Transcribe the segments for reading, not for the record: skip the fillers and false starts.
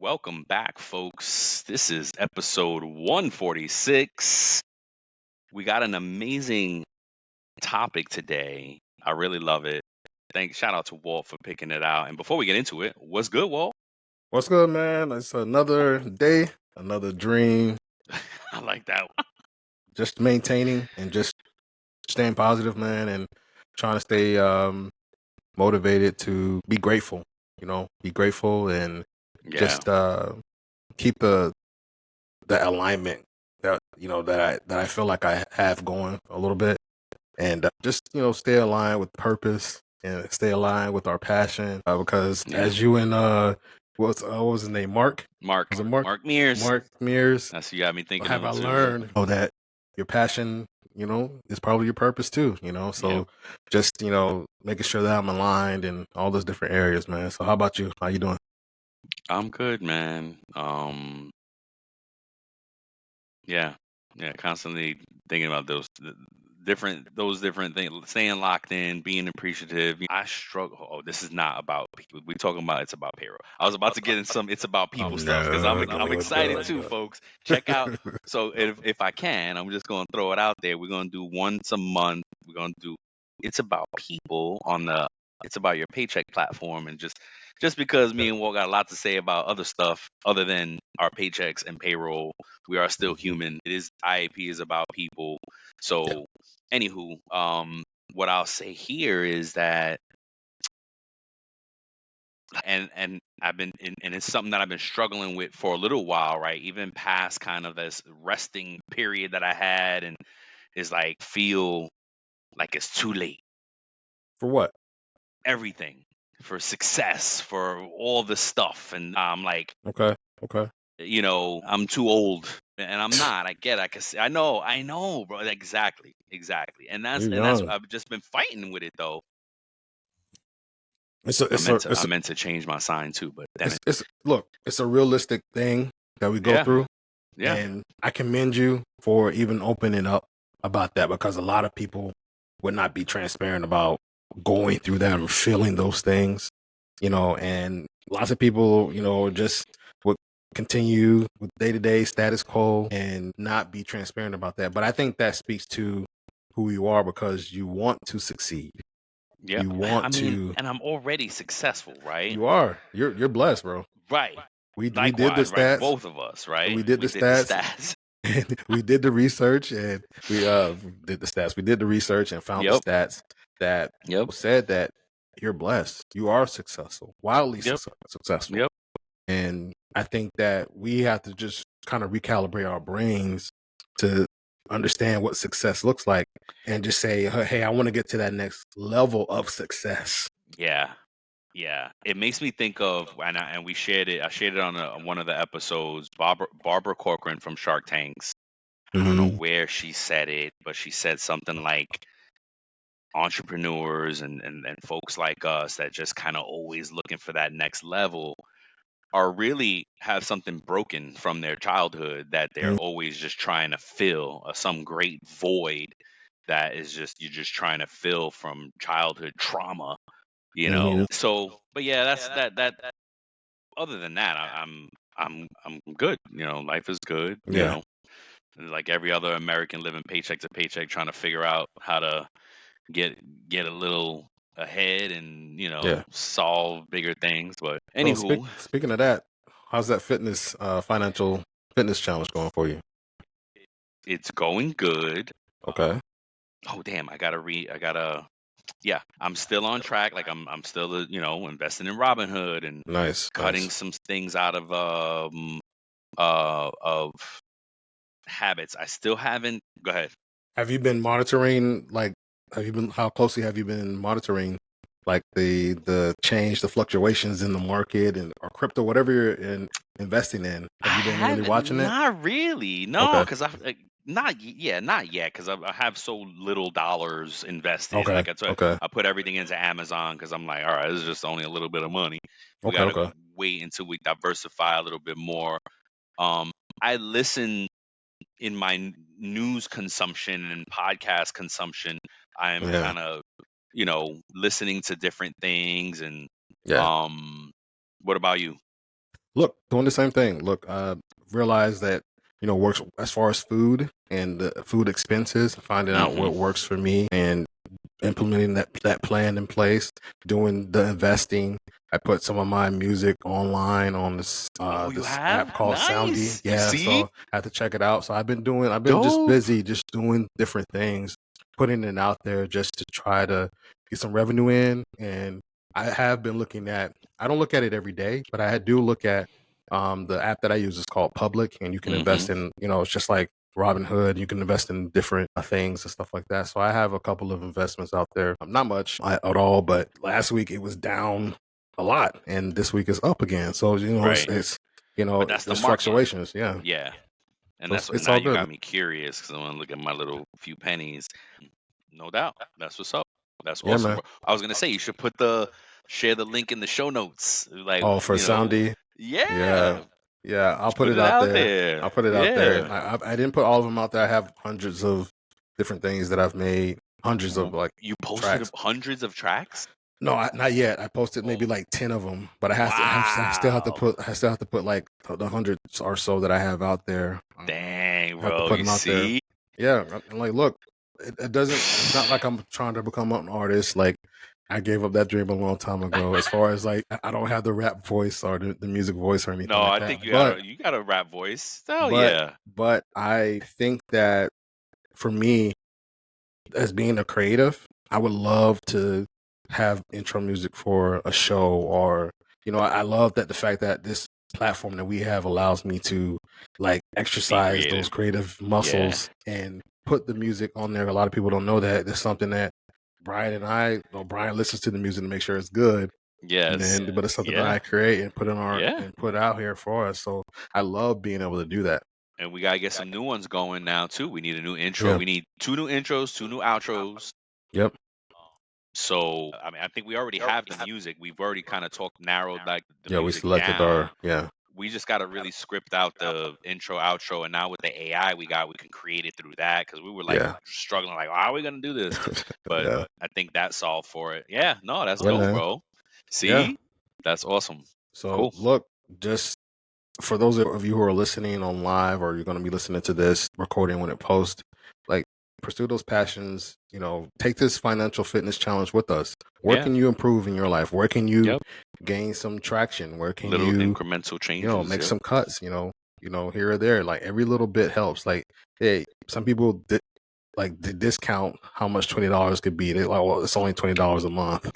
Welcome back, folks. This is episode 146. We got an amazing topic today. I really love it. Shout out to Walt for picking it out. And before we get into it, what's good, Walt? What's good, man? It's another day, another dream. I like that one. Just maintaining and just staying positive, man, and trying to stay motivated to be grateful. Be grateful and Yeah. just keep the alignment that I feel like I have going a little bit, and just stay aligned with purpose and stay aligned with our passion. Because as you and what was his name? Mark. Mark. Was it Mark? Mark Mears. Mark Mears. That's you got me thinking Have of I it too. learned that your passion, is probably your purpose too, so just, making sure that I'm aligned in all those different areas, man. So how about you? How you doing? I'm good, man. Yeah, constantly thinking about those different things, staying locked in, being appreciative. I struggle. Oh, this is not about people. We're talking about it's about payroll. I was about to get in some it's about people stuff because I'm excited too, folks. Check out. So if I can, I'm just going to throw it out there. We're going to do once a month. We're going to do it's about people on the it's about your paycheck platform, and just because me and Walt got a lot to say about other stuff other than our paychecks and payroll, we are still human. It is IAP is about people. So, anywho, what I'll say here is that, and I've been, and it's something that I've been struggling with for a little while, right? Even past kind of this resting period that I had, and is like feel like it's too late. For what? Everything. For success, for all the stuff, and I'm like, Okay. I'm too old, and I'm not. I get. I know, bro. Exactly. And You're that's. young. I've just been fighting with it though. I I meant to change my sign too, but damn it. It's a realistic thing that we go Yeah. through. Yeah. And I commend you for even opening up about that, because a lot of people would not be transparent about going through that or feeling those things, and lots of people, just would continue with day-to-day status quo and not be transparent about that. But I think that speaks to who you are, because you want to succeed. Yeah. You want to, and I'm already successful, right? you're blessed, bro. Right. We did the Likewise, right? stats. Both of us, right? We did the stats. And we did the research, and we did the stats. We did the research and found the stats that said that you're blessed. You are successful, wildly successful. Yep. And I think that we have to just kind of recalibrate our brains to understand what success looks like, and just say, hey, I want to get to that next level of success. Yeah. It makes me think of, and we shared it. I shared it on one of the episodes. Barbara Corcoran from Shark Tanks. I don't know where she said it, but she said something like entrepreneurs and folks like us that just kind of always looking for that next level are really have something broken from their childhood that they're always just trying to fill, some great void that is just you're just trying to fill from childhood trauma. So, but yeah, that's that. Other than that, I'm good. Life is good. Like every other American living paycheck to paycheck, trying to figure out how to get a little ahead and solve bigger things. But anywho, speaking of that, how's that financial fitness challenge going for you? it's going good. Okay. Oh damn, yeah, I'm still on track. Like I'm still investing in Robinhood and cutting some things out of habits. I still haven't. Go ahead. Have you been monitoring? How closely have you been monitoring, like the change, the fluctations in the market or crypto, whatever you're investing in? Have you been really watching it? Not really. No, because not yet. Because I have so little dollars invested. Okay. Like I put everything into Amazon because I'm like, all right, this is just only a little bit of money. We gotta wait until we diversify a little bit more. I listen in my news consumption and podcast consumption. I'm kind of listening to different things and what about you? Look, doing the same thing. Look, realize that works as far as food and the food expenses. Finding out what works for me and implementing that plan in place, doing the investing. I put some of my music online on this Oh, you this app have? called Soundy. Nice. You Yeah, see? so I have to check it out. So I've been just Dope. busy, just doing different things, putting it out there just to try to get some revenue in. And I have been looking at. I don't look at it every day, but I do look at the app that I use is called Public, and you can invest in. It's just like Robinhood. You can invest in different things and stuff like that. So I have a couple of investments out there. Not much at all, but last week it was down a lot, and this week is up again. So Right. it's But that's the there's market. fluctuations. Yeah, Yeah. And so that's what it's now all you good. got me curious because I want to look at my little few pennies. No doubt. That's what's up. That's Yeah, awesome, man. bro. I was gonna say you should share the link in the show notes. Like, Oh, for Soundy. Yeah, yeah. yeah. I'll Just put put it it out out there. there. I'll put it out there. Yeah. I didn't put all of them out there. I have hundreds of different things that I've made. Hundreds of like You posted tracks. hundreds of tracks? No, not yet. I posted maybe like 10 of them, but I still have to Wow. put like the hundreds or so that I have out there. Dang, I have to bro. put You them out there. see? Yeah, and like, look, it's not like I'm trying to become an artist. Like, I gave up that dream a long time ago. As far as like, I don't have the rap voice or the music voice or anything No, like I that. think you got a rap voice. Hell But, yeah. but I think that for me, as being a creative, I would love to have intro music for a show, or I love that the fact that this platform that we have allows me to like Be exercise those creative. creative Yeah. muscles and put the music on there. A lot of people don't know that. There's something that Brian listens to the music to make sure it's good. And Yes. then, but it's something that Yeah. I create and Yeah. put out here for us. So I love being able to do that. And we gotta get some new ones going now too. We need a new intro. Yeah. We need 2 new intros, 2 new outros. Yep. So I mean, I think we already have the music. We've already kind of narrowed like the Yeah. We music selected down. our, yeah. We just got to really script out the intro, outro, and now with the AI we can create it through that because we were like Yeah. struggling, like, how are we gonna do this? But Yeah. I think that solved for it. Yeah, no, that's Yeah, dope, man. bro. Yeah. See, that's awesome. So Cool. look, just for those of you who are listening on live, or you're going to be listening to this recording when it posts, like, pursue those passions. Take this financial fitness challenge with us. Where Yeah. can you improve in your life? Where can you Yep. gain some traction? Where can Little you, incremental changes. make Yep. some cuts? Here or there. Like every little bit helps. Like, hey, some people like the discount how much $20 could be. They like, well, it's only $20 a month.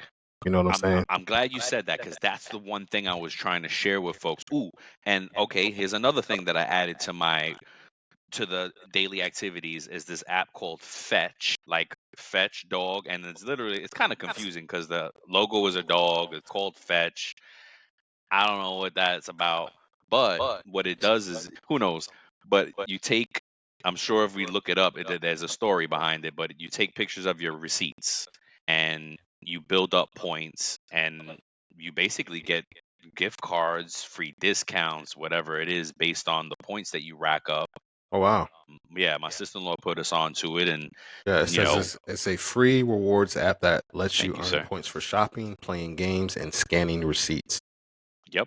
You know what I'm saying? I'm glad you said that because that's the one thing I was trying to share with folks. Ooh, and okay, here's another thing that I added to the daily activities is this app called Fetch, like Fetch dog, and it's kind of confusing because the logo is a dog. It's called Fetch. I don't know what that's about, but what it does is who knows. But you take, I'm sure if we look it up, there's a story behind it. But you take pictures of your receipts and you build up points, and you basically get gift cards, free discounts, whatever it is, based on the points that you rack up. Oh wow. Yeah, my sister-in-law put us onto it, and Yeah, it you says know, it's a free rewards app that lets you thank you, earn sir. points for shopping, playing games, and scanning receipts. Yep.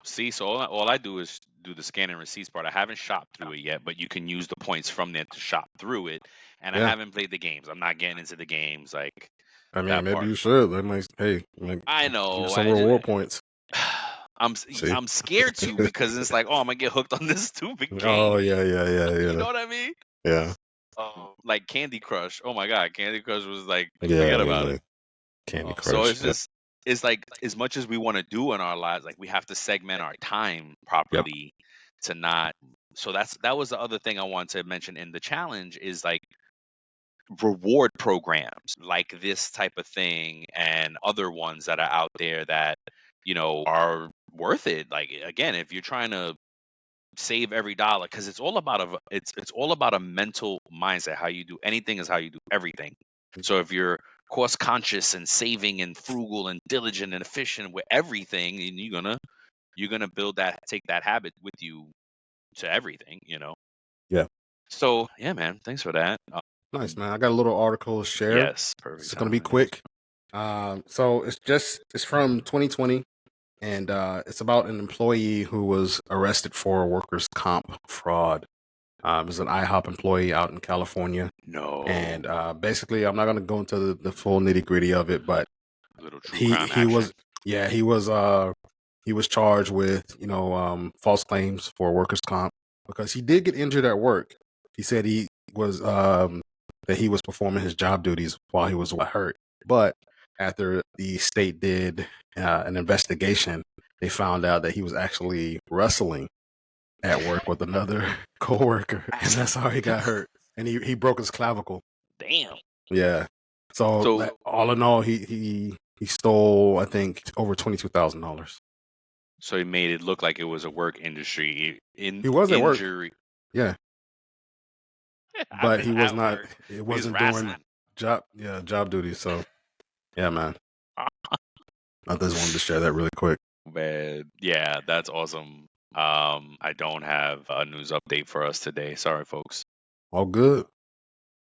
See, so all I do is do the scan and receipts part. I haven't shopped through it yet, but you can use the points from there to shop through it. And I Yeah, haven't played the games. I'm not getting into the games like I mean, that maybe part. you should. That might, hey, I give you know. some reward points. See? I'm scared to because it's like, oh, I'm gonna get hooked on this stupid Oh game. yeah, yeah, yeah, You yeah, know what I mean? yeah, Like Candy Crush. Oh my God, Candy Crush was like, yeah, forget about yeah. it. Candy So Crush. Yep, it's like as much as we want to do in our lives, like we have to segment our time yep. properly to not. So that was the other thing I wanted to mention in the challenge is like reward programs like this type of thing and other ones that are out there that are worth it. Like again, if you're trying to save every dollar, because it's all about a mental mindset. How you do anything is how you do everything. So if you're cost conscious and saving and frugal and diligent and efficient with everything, and you're gonna take that habit with you to everything. Yeah. So yeah, man, thanks for that. Nice, man. I got a little article to share. Yes, perfect It's gonna be timing. quick. So it's from 2020, and it's about an employee who was arrested for workers' comp fraud. It was an IHOP employee out in California, No. and basically, I'm not going to go into the full nitty gritty of it, but Little true he crime he action. was he was charged with false claims for workers' comp because he did get injured at work. He said he was that he was performing his job duties while he was hurt, but after the state did an investigation, they found out that he was actually wrestling at work with another coworker, and that's how he got hurt. And he broke his clavicle. Damn. Yeah. So, So all in all, he stole, I think, over $22,000. so he made it look like it was a work industry He was at work. injury. Yeah, I've but been he was at not. work. It We was wasn't doing wrestling. job duties. So, yeah, man. I just wanted to share that really quick. Man, yeah, that's awesome. I don't have a news update for us today. Sorry, folks. All good.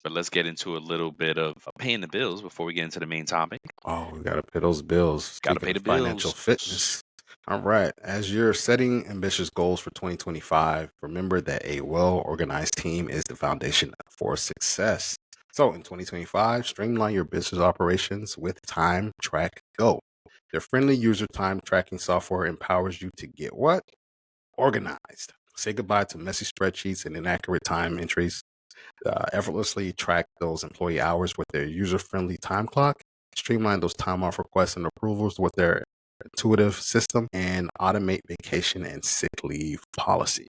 But let's get into a little bit of paying the bills before we get into the main topic. Oh, we gotta pay those bills. Gotta Speaking pay of the financial bills. fitness. All right. As you're setting ambitious goals for 2025, remember that a well-organized team is the foundation for success. So in 2025, streamline your business operations with Time Track Go. Their friendly user time tracking software empowers you to get what? Organized. Say goodbye to messy spreadsheets and inaccurate time entries. Effortlessly track those employee hours with their user-friendly time clock, streamline those time off requests and approvals with their intuitive system, and automate vacation and sick leave policies.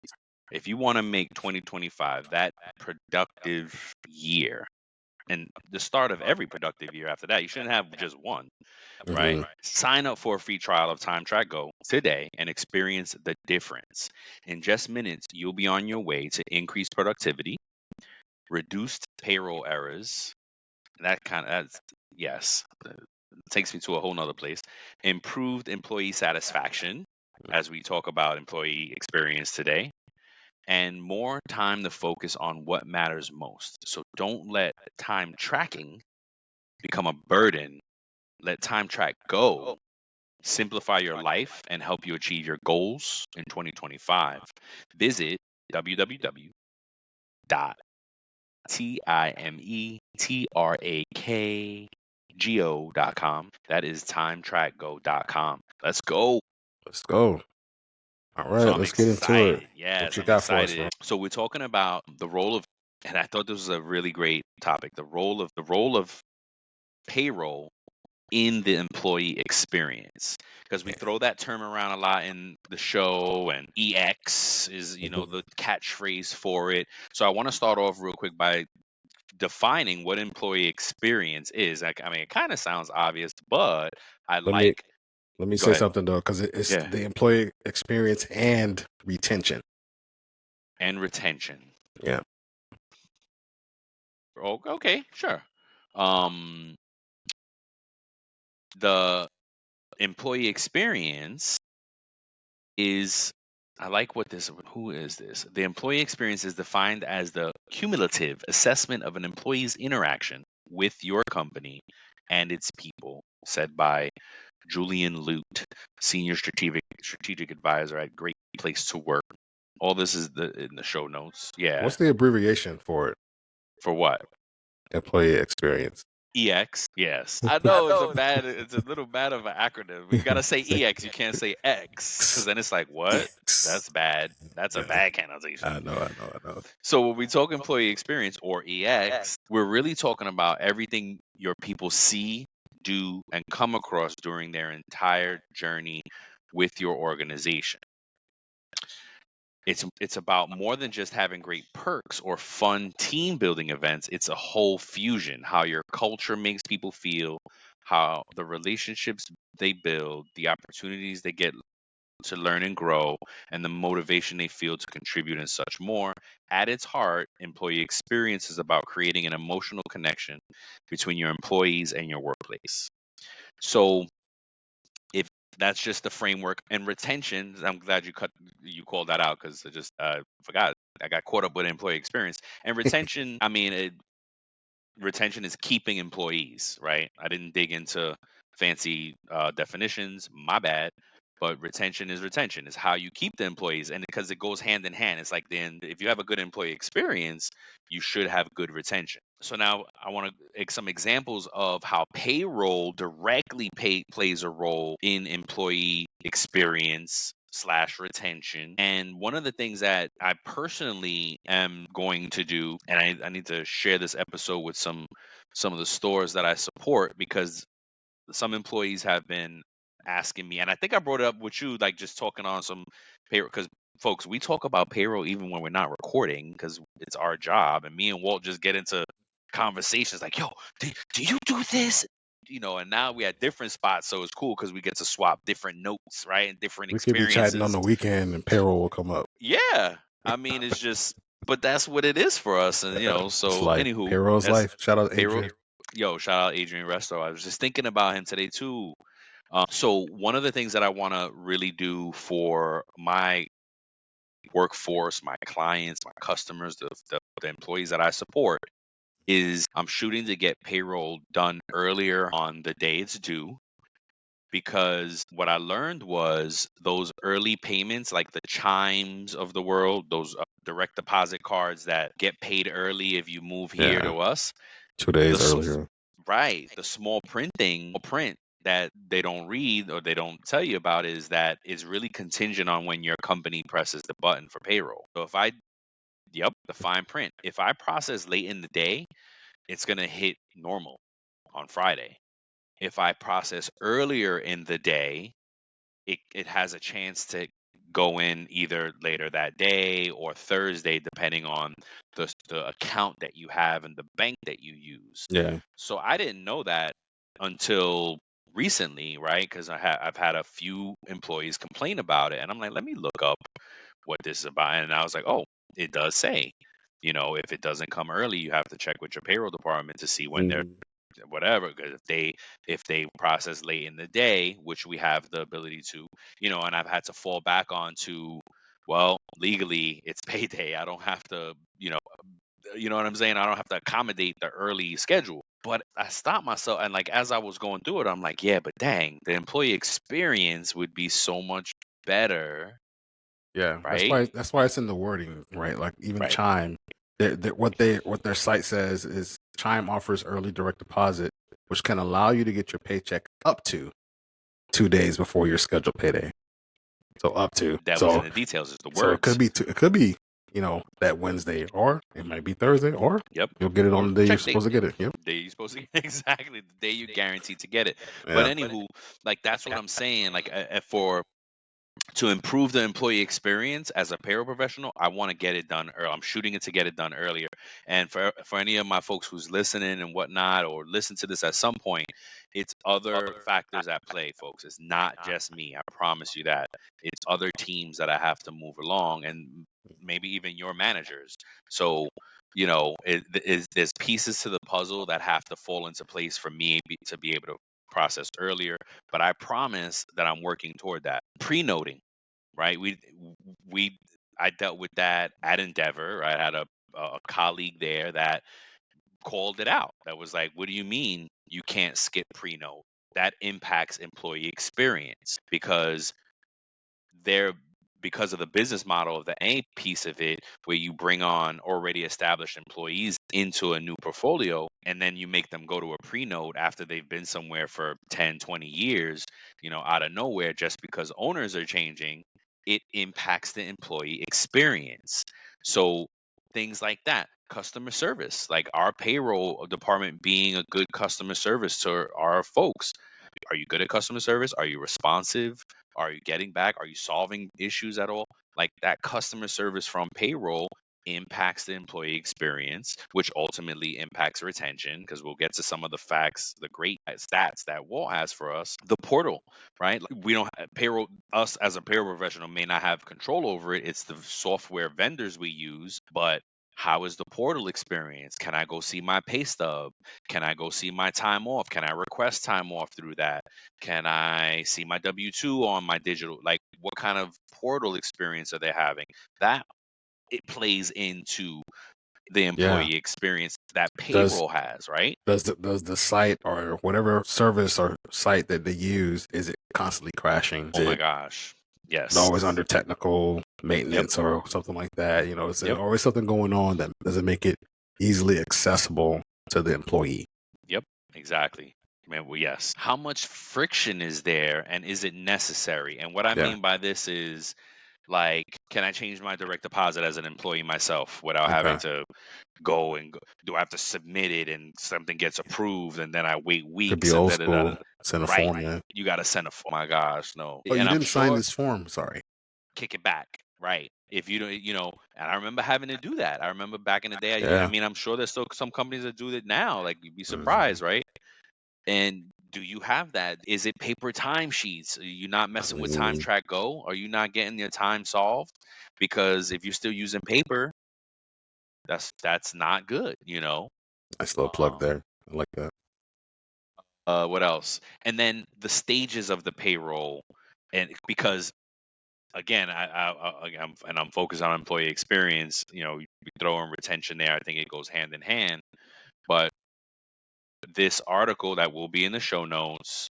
If you want to make 2025 that productive year, and the start of every productive year after that, you shouldn't have just one, right? Mhm. Sign up for a free trial of Time Track Go today and experience the difference. In just minutes, you'll be on your way to increased productivity, reduced payroll errors. That's yes. Takes me to a whole nother place. Improved employee satisfaction, as we talk about employee experience today, and more time to focus on what matters most. So don't let time tracking become a burden. Let Time Track Go simplify your life and help you achieve your goals in 2025. Visit www.timetrackgo.com. That is timetrackgo.com. Let's go. Let's go. All So right, I'm let's get into it. excited. Yes, What you I'm got for us, man? excited. So we're talking about the role of, and I thought this was a really great topic. The role of payroll in the employee experience, because we throw that term around a lot in the show, and EX is the catchphrase for it. So I want to start off real quick by defining what employee experience is. I mean, it kind of sounds obvious, but I Let me like. let me Go say ahead. something though, because it's Yeah, the employee experience and retention. and retention. Yeah. Oh, okay, sure. Um, the employee experience is, I like what this, who is this? The employee experience is defined as the cumulative assessment of an employee's interaction with your company and its people, said by Julian Lute, senior strategic advisor at Great Place to Work. All this is in the show notes. Yeah. What's the abbreviation for it? For what? Employee experience. EX. Yes. I know it's a little bad of an acronym. We gotta say EX. You can't say X, because then it's like, what? Yes. That's bad. That's a Yeah, bad connotation. I know. So when we talk employee experience, or EX, we're really talking about everything your people see, do, and come across during their entire journey with your organization. It's about more than just having great perks or fun team building events. It's a whole fusion. How your culture makes people feel, how the relationships they build, the opportunities they get to learn and grow, and the motivation they feel to contribute, and such more. At its heart, employee experience is about creating an emotional connection between your employees and your workplace. So if that's just the framework, and retention, I'm glad you called that out, because I just forgot. I got caught up with employee experience and retention. I mean, retention is keeping employees, right? I didn't dig into fancy definitions. My bad. But retention is retention. It's how you keep the employees, and because it goes hand in hand. It's like then if you have a good employee experience, you should have good retention. So now I want to make some examples of how payroll directly plays a role in employee experience slash retention. And one of the things that I personally am going to do, and I need to share this episode with some of the stores that I support, because some employees have been asking me, and I think I brought it up with you, like just talking on some payroll, because folks, we talk about payroll even when we're not recording because it's our job, and me and Walt just get into conversations like, "Yo, do you do this?" And now we at different spots, so it's cool because we get to swap different notes, right, and different We could be chatting on experiences. the weekend and payroll will come up. Yeah, I mean, it's just, but that's what it is for us, and It's so life. anywho, Payroll's that's life. Shout out payroll. Adrian. Yo, shout out Adrian Resto. I was just thinking about him today too. So one of the things that I want to really do for my workforce, my clients, my customers, the employees that I support, is I'm shooting to get payroll done earlier on the day it's due. Because what I learned was those early payments, like the Chimes of the world, those direct deposit cards that get paid early if you move here Yeah. to us, 2 days the earlier. right, the small print that they don't read or they don't tell you about is that it's really contingent on when your company presses the button for payroll. So the fine print. If I process late in the day, it's going to hit normal on Friday. If I process earlier in the day, it has a chance to go in either later that day or Thursday, depending on the account that you have and the bank that you use. Yeah. So I didn't know that until recently, right? Because I've had a few employees complain about it, and I'm like, let me look up what this is about, and I was like, oh, it does say, if it doesn't come early, you have to check with your payroll department to see when they're Mm, whatever, because if they process late in the day, which we have the ability to, and I've had to fall back on to, well, legally it's payday, I don't have to, you know what I'm saying, I don't have to accommodate the early schedule. But I stopped myself, and like as I was going through it, I'm like, yeah, but dang, the employee experience would be so much better, yeah. That's right? why it's in the wording, right? Like even Right. Chime, what their site says is Chime offers early direct deposit, which can allow you to get your paycheck up to 2 days before your scheduled payday. So up to. Devil's in the details is the So words. it could be, that Wednesday, or it might be Thursday, or Yep. you'll get it Or on the day you're check date. supposed to get it. Yep. Day you're supposed to exactly the day you're guaranteed to get it. But Yeah. anywho, like that's what I'm saying. Like for to improve the employee experience as a payroll professional, I want to get it done early. I'm shooting it to get it done earlier. And for any of my folks who's listening and whatnot, or listen to this at some point, it's other factors at play, folks. It's not just me. I promise you that. It's other teams that I have to move along, and maybe even your managers. So, there's pieces to the puzzle that have to fall into place for me to be able to process earlier, but I promise that I'm working toward that. Pre-noting, right? We I dealt with that at Endeavor. Right? I had a colleague there that called it out. That was like, "What do you mean you can't skip pre-note? That impacts employee experience because they're because of the business model of the A piece of it, where you bring on already established employees into a new portfolio and then you make them go to a pre-note after they've been somewhere for 10, 20 years, out of nowhere, just because owners are changing, it impacts the employee experience. So things like that, customer service, like our payroll department being a good customer service to our folks. Are you good at customer service? Are you responsive? Are you getting back? Are you solving issues at all? Like that customer service from payroll impacts the employee experience, which ultimately impacts retention, because we'll get to some of the facts, the great stats that Walt has for us. The portal, right? Like, we don't payroll, us as a payroll professional may not have control over it. It's the software vendors we use, but how is the portal experience? Can I go see my pay stub? Can I go see my time off? Can I request time off through that? Can I see my W-2 on my digital? Like, what kind of portal experience are they having? That it plays into the Yeah. employee experience that Does payroll has, right? does the site or whatever service or site that they use, is it constantly crashing? Is Oh my it gosh. Yes. always under technical Yep. maintenance or something like that? You know, is there Yep. always something going on that doesn't make it easily accessible to the employee? Yep. Exactly. Man, well, yes. How much friction is there and is it necessary? And what I Yeah. mean by this is, like, can I change my direct deposit as an employee myself without having Okay. to do I have to submit it and something gets approved and then I wait Could be weeks and old da da da. school. Send a Right. form in. You got to send a form. My gosh, no. Oh, you And I'm didn't sign sure this form. Sorry. kick it back. Right. If you don't, and I remember having to do that. I remember back in the day. I Yeah. mean, I'm sure there's still some companies that do it now. Like, you'd be Mhm. surprised, right? And do you have that? Is it paper timesheets? Are you not I messing with Time mean, Track Go? Are you not getting your time solved? Because if you're still using paper, that's not good. nice little plug Um, there. I like that. what else? And then the stages of the payroll, and because again, I'm focused on employee experience. We throw in retention there. I think it goes hand in hand. But this article that will be in the show notes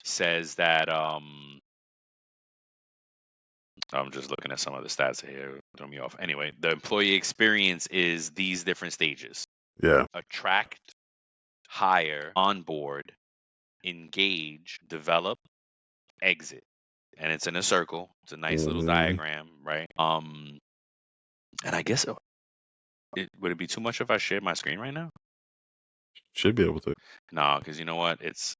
says that I'm just looking at some of the stats here. Throw me off. Anyway, the employee experience is these different stages: Yeah. attract, hire, onboard, engage, develop, exit. And it's in a circle. It's a nice little Hmm. diagram, right? And I guess would it be too much if I shared my screen right now? Should be able to. No, because you know what? It's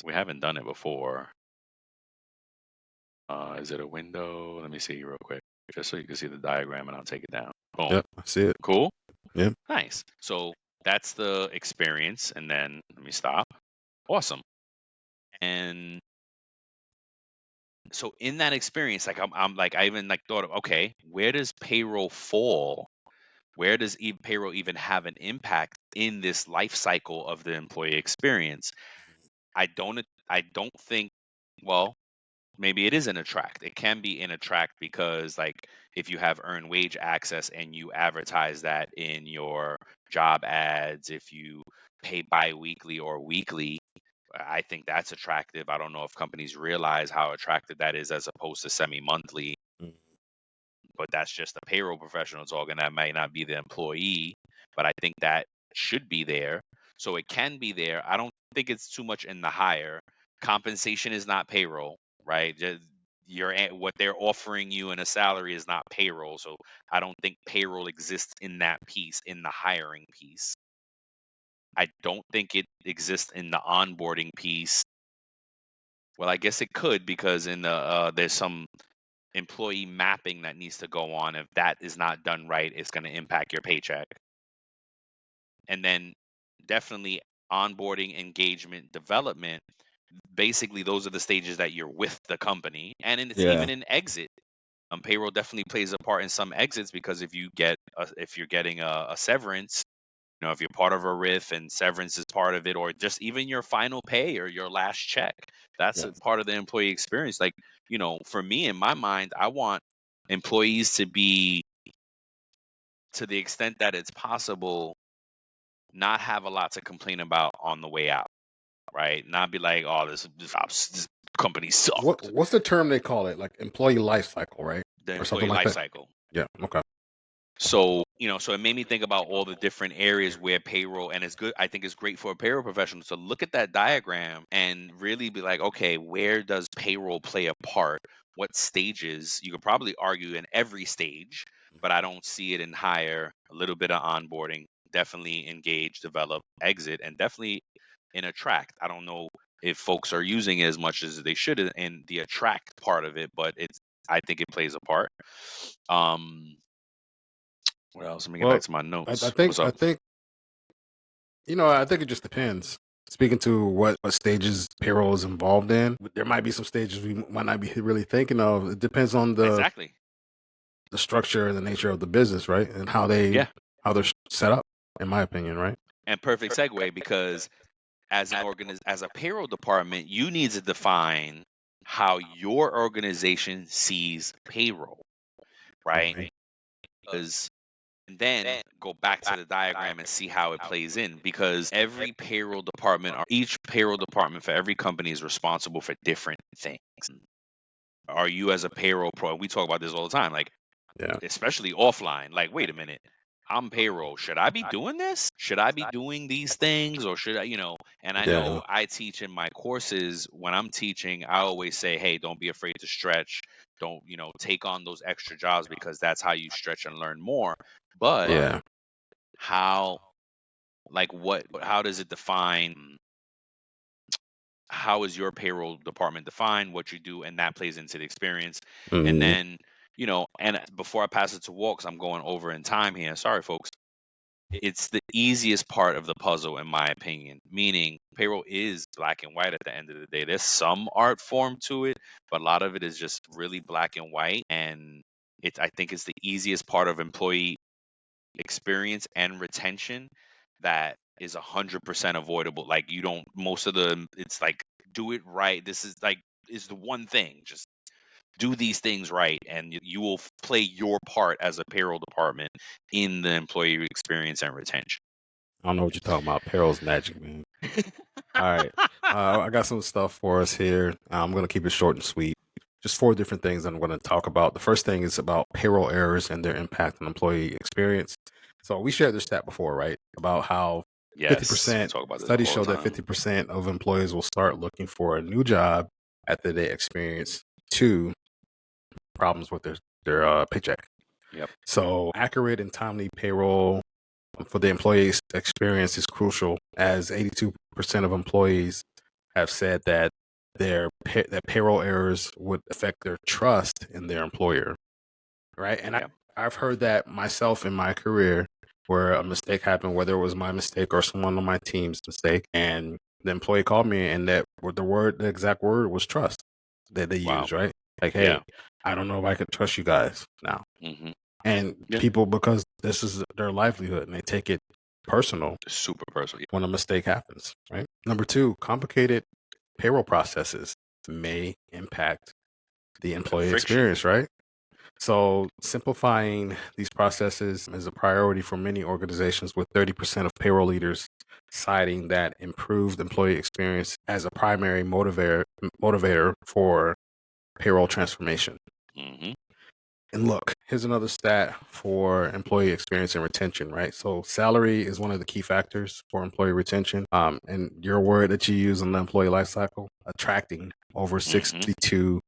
we haven't done it before. Is it a window? Let me see real quick, just so you can see the diagram, and I'll take it down. Boom. Yep. I see it. Cool. Yep. Nice. So that's the experience, and then let me stop. Awesome. And so in that experience, like I'm like I even like thought of, okay, where does payroll fall? Where does payroll even have an impact in this life cycle of the employee experience? I don't think. Well, maybe it is in a tract. It can be in a tract because, like, if you have earned wage access and you advertise that in your job ads, if you pay biweekly or weekly, I think that's attractive. I don't know if companies realize how attractive that is as opposed to semi-monthly, Mm. but that's just the payroll professional talking. That might not be the employee, but I think that should be there. So it can be there. I don't think it's too much in the hire. Compensation is not payroll, right? What they're offering you in a salary is not payroll. So I don't think payroll exists in that piece, in the hiring piece. I don't think it exists in the onboarding piece. Well, I guess it could, because in the there's some employee mapping that needs to go on. If that is not done right, it's going to impact your paycheck. And then definitely onboarding, engagement, development. Basically, those are the stages that you're with the company, and it's Yeah. even an exit. Payroll definitely plays a part in some exits, because if you're getting a severance, if you're part of a RIF and severance is part of it, or just even your final pay or your last check, that's Yeah. a part of the employee experience. Like, for me, in my mind, I want employees to be, to the extent that it's possible, not have a lot to complain about on the way out, right? Not be like, oh, this company sucked. What's the term they call it? Like employee life cycle, right? The Or something employee like life that. cycle. Yeah. Okay. So it made me think about all the different areas where payroll, and it's good. I think it's great for a payroll professional to look at that diagram and really be like, okay, where does payroll play a part? What stages? You could probably argue in every stage, but I don't see it in hire, a little bit of onboarding, definitely engage, develop, exit, and definitely in attract. I don't know if folks are using it as much as they should in the attract part of it, but I think it plays a part. Um, what else? Let me get back Well, to my I notes. think What's I up? think I think it just depends. Speaking to what stages payroll is involved in, there might be some stages we might not be really thinking of. It depends on Exactly. the structure and the nature of the business, right? And Yeah. how they're set up, in my opinion, right? And perfect segue, because as a payroll department, you need to define how your organization sees payroll, right? Okay. Because and then go back to the diagram and see how it plays in, because every payroll department, or each payroll department for every company, is responsible for different things. Are you, as a payroll pro, we talk about this all the time, like, Yeah. especially offline, like, wait a minute, I'm payroll, should I be doing this, should I be doing these things, or should I, and I Yeah. know I teach in my courses, when I'm teaching, I always say, hey, don't be afraid to stretch, don't, take on those extra jobs, because that's how you stretch and learn more. But Yeah. how, like, how does it define, how is your payroll department defined, what you do, and that plays into the experience. And Mm-hmm. then, and before I pass it to Walt, 'cause I'm going over in time here, sorry folks, it's the easiest part of the puzzle, in my opinion, meaning payroll is black and white at the end of the day. There's some art form to it, but a lot of it is just really black and white. And I think it's the easiest part of employee experience and retention that is 100% avoidable. Like, you don't, most of the, it's like, do it right. This is like, is the one thing. Just do these things right, and you will play your part as a payroll department in the employee experience and retention. I don't know what you're talking about. Payroll's magic, man. All right. I got some stuff for us here. I'm going to keep it short and sweet. Just 4 different things I'm going to talk about. The first thing is about payroll errors and their impact on employee experience. So we shared this stat before, right? About how Yes, we 50%, talk about this studies all the show that time. 50% of employees will start looking for a new job after they experience 2 problems with their paycheck. Yep. So accurate and timely payroll for the employee's experience is crucial, as 82% of employees have said that that payroll errors would affect their trust in their employer, right? And Yep. I've heard that myself in my career, where a mistake happened, whether it was my mistake or someone on my team's mistake, and the employee called me, and the exact word was trust that they Wow. use, right? Like, hey, Yeah. I don't know if I could trust you guys now. Hmm. And Yeah. people, because this is their livelihood, and they take it personal Super personal. when a mistake happens, right? Number 2, complicated payroll processes may impact the Yeah. employee Friction. experience, right? So simplifying these processes is a priority for many organizations, with 30% of payroll leaders citing that improved employee experience as a primary motivator for payroll transformation. Hmm. And look, here's another stat for employee experience and retention, right? So salary is one of the key factors for employee retention. And your word that you use in the employee lifecycle, attracting over Hmm. 62%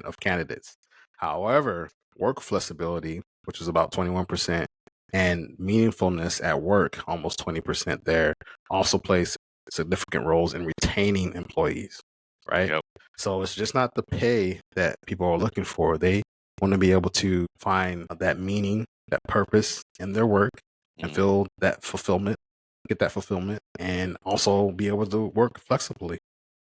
of candidates. However, work flexibility, which is about 21%, and meaningfulness at work, almost 20% there, also plays significant roles in retaining employees, right? Yep. So it's just not the pay that people are looking for. They want to be able to find that meaning, that purpose in their work, and Hmm. feel that fulfillment, get that fulfillment, and also be able to work flexibly,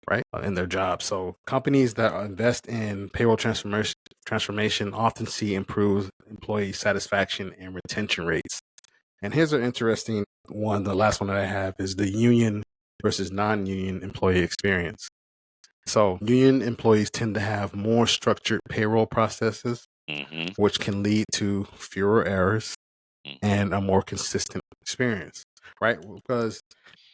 right, in their job. So companies that invest in payroll transformation often see improved employee satisfaction and retention rates. And here's an interesting one. The last one that I have is the union versus non-union employee experience. So union employees tend to have more structured payroll processes, Hmm. which can lead to fewer errors Hmm. and a more consistent experience, right? Because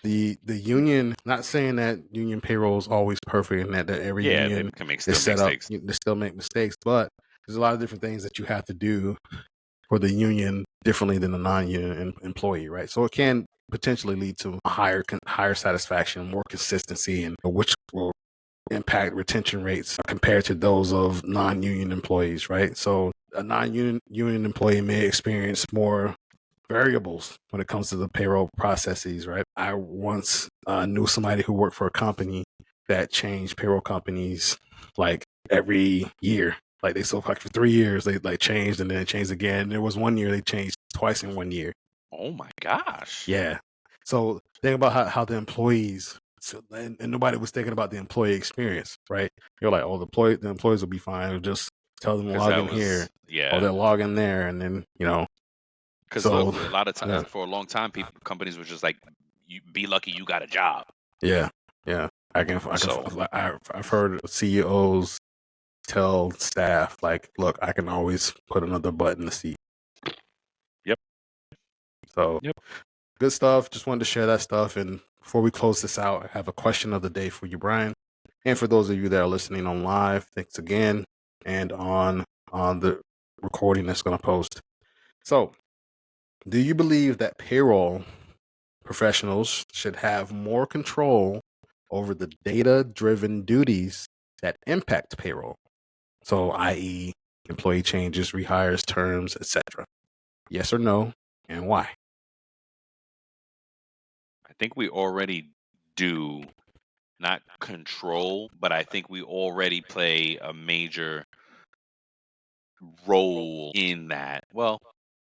the union, not saying that union payroll is always perfect and that every Yeah, they union can make is still make set up, mistakes. they still make mistakes, but there's a lot of different things that you have to do for the union differently than a non-union employee, right? So it can potentially lead to a higher satisfaction, more consistency, and which will impact retention rates compared to those of non-union employees, right? So a non-union employee may experience more variables when it comes to the payroll processes, right? I once knew somebody who worked for a company that changed payroll companies like every year. Like, like for 3 years they like changed and then it changed again. There was one year they changed twice in one year. Oh my gosh. Yeah. So think about how the employees, and nobody was thinking about the employee experience, right? You're like, oh, the employees will be fine. We'll just tell them to Because log that in here, was, or yeah. they'll log in there, and then Because look, so a lot of yeah, times, for a long time, companies were just like, "You be lucky you got a job." yeah, yeah. So, I've heard CEOs tell staff like, look, I can always put another button in the seat. yep. So Yep. good stuff. Just wanted to share that stuff. And before we close this out, I have a question of the day for you, Brian. And for those of you that are listening on live, thanks again. And on the recording that's going to post. So, do you believe that payroll professionals should have more control over the data-driven duties that impact payroll? So, i.e., employee changes, rehires, terms, etc. Yes or no, and why? I think we already do not control, but I think we already play a major role in that. Well,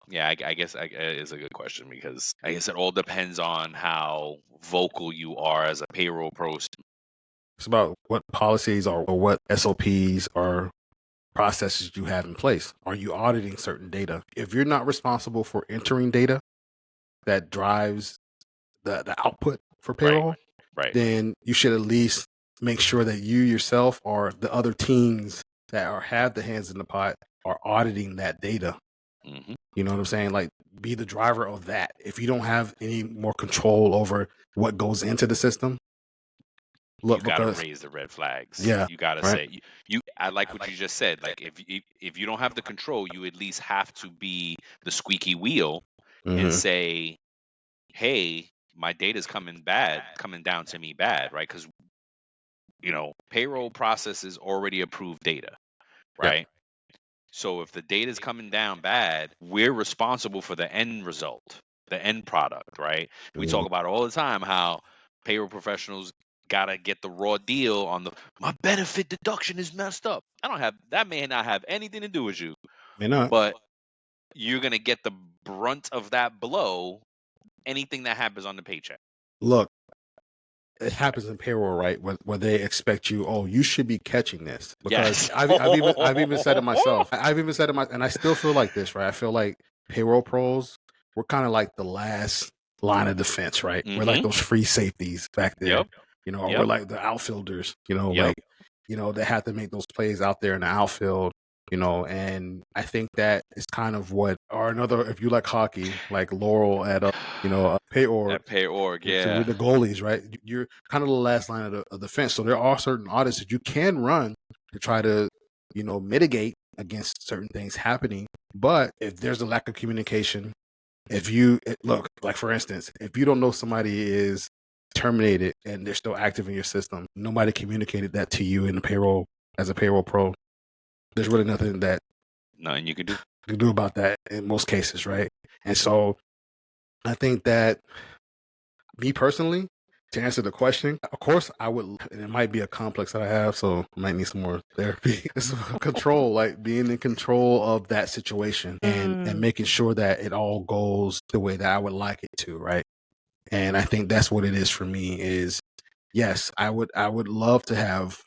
yeah, I guess is a good question because I guess it all depends on how vocal you are as a payroll pro. It's about what policies or what SOPs or processes you have in place. Are you auditing certain data? If you're not responsible for entering data that drives the output for Right, payroll, right. then you should at least make sure that you yourself or the other teams that have the hands in the pot are auditing that data. hmm You know what I'm saying? Like, be the driver of that. If you don't have any more control over what goes into the system, You look, got to because raise the red flags. yeah, You got to right. say you. I like what you just said. Like if you don't have the control, you at least have to be the squeaky wheel and Mm-hmm. say, "Hey, my data's coming down to me bad, right?" Because payroll processes already approved data, Yep. right? So if the data is coming down bad, we're responsible for the end result, the end product, right? We Mm-hmm. talk about all the time how payroll professionals gotta get the raw deal on the my benefit deduction is messed up. I don't have that may not have anything to do with you, May not. but you're gonna get the brunt of that blow anything that happens on the paycheck. Look, it happens in payroll, right? Where they expect you, oh, you should be catching this because Yes. I've even said it myself. I've even said it and I still feel like this, right? I feel like payroll pros, we're kind of like the last line of defense, right? We're like Mm-hmm. those free safeties back there, Yep. or we're Yep. like the outfielders, Yep. they have to make those plays out there in the outfield. And I think that is kind of what, or another, if you like hockey, like Laurel at pay org, At pay org, so we're yeah. the goalies, right? You're kind of the last line of defense. So there are certain audits that you can run to try to, mitigate against certain things happening. But if there's a lack of communication, look, like for instance, if you don't know somebody is terminated and they're still active in your system, nobody communicated that to you in the payroll as a payroll pro. There's really nothing that Nothing you can do. you can do about that in most cases, right? And so I think that me personally, to answer the question, of course, I would, and it might be a complex that I have, so I might need some more therapy. It's control, like being in control of that situation and making sure that it all goes the way that I would like it to, right? And I think that's what it is for me is, yes, I would love to have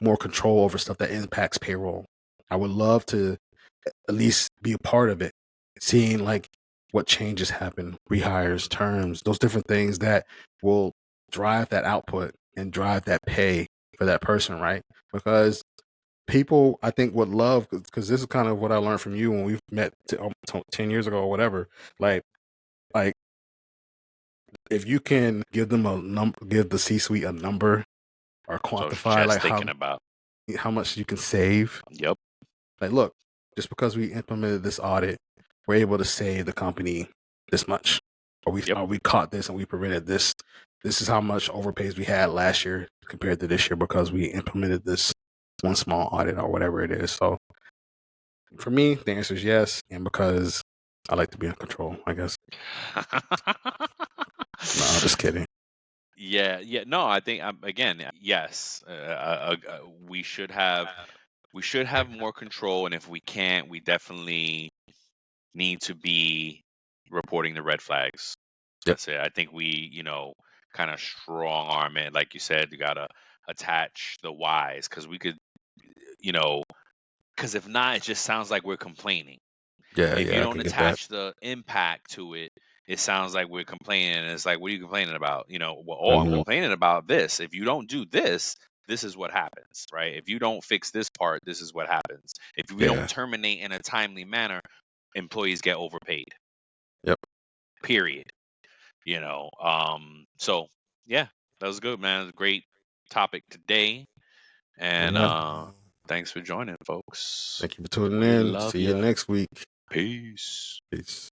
more control over stuff that impacts payroll. I would love to at least be a part of it, seeing like what changes happen, rehires, terms, those different things that will drive that output and drive that pay for that person, right? Because people, I think, would love, because this is kind of what I learned from you when we met 10 years ago or whatever. Like if you can give them give the C-suite a number or So I was quantify just like thinking about. how much you can save. Yep. Like, look, just because we implemented this audit, we're able to save the company this much, Yep. or we caught this and we prevented this. This is how much overpays we had last year compared to this year because we implemented this one small audit or whatever it is. So for me, the answer is yes, and because I like to be in control, I guess. No, I'm just kidding. Yeah, yeah. No, I think again, yes. We should have more control, and if we can't, we definitely need to be reporting the red flags. Yep. That's it. I think we, kind of strong arm it, like you said. You gotta attach the whys because we could, because if not, it just sounds like we're complaining. Yeah, If you yeah, I don't can get that. attach the impact to it, it sounds like we're complaining. And it's like, what are you complaining about? Well, oh, I'm Hmm. complaining about this. If you don't do this, this is what happens, right? If you don't fix this part, this is what happens. If we don't Yeah. terminate in a timely manner, employees get overpaid. Yep. period. So yeah, that was good, man. It was a great topic today. And Yeah. thanks for joining, folks. Thank you for tuning We in. love See you you. next week. Peace. Peace.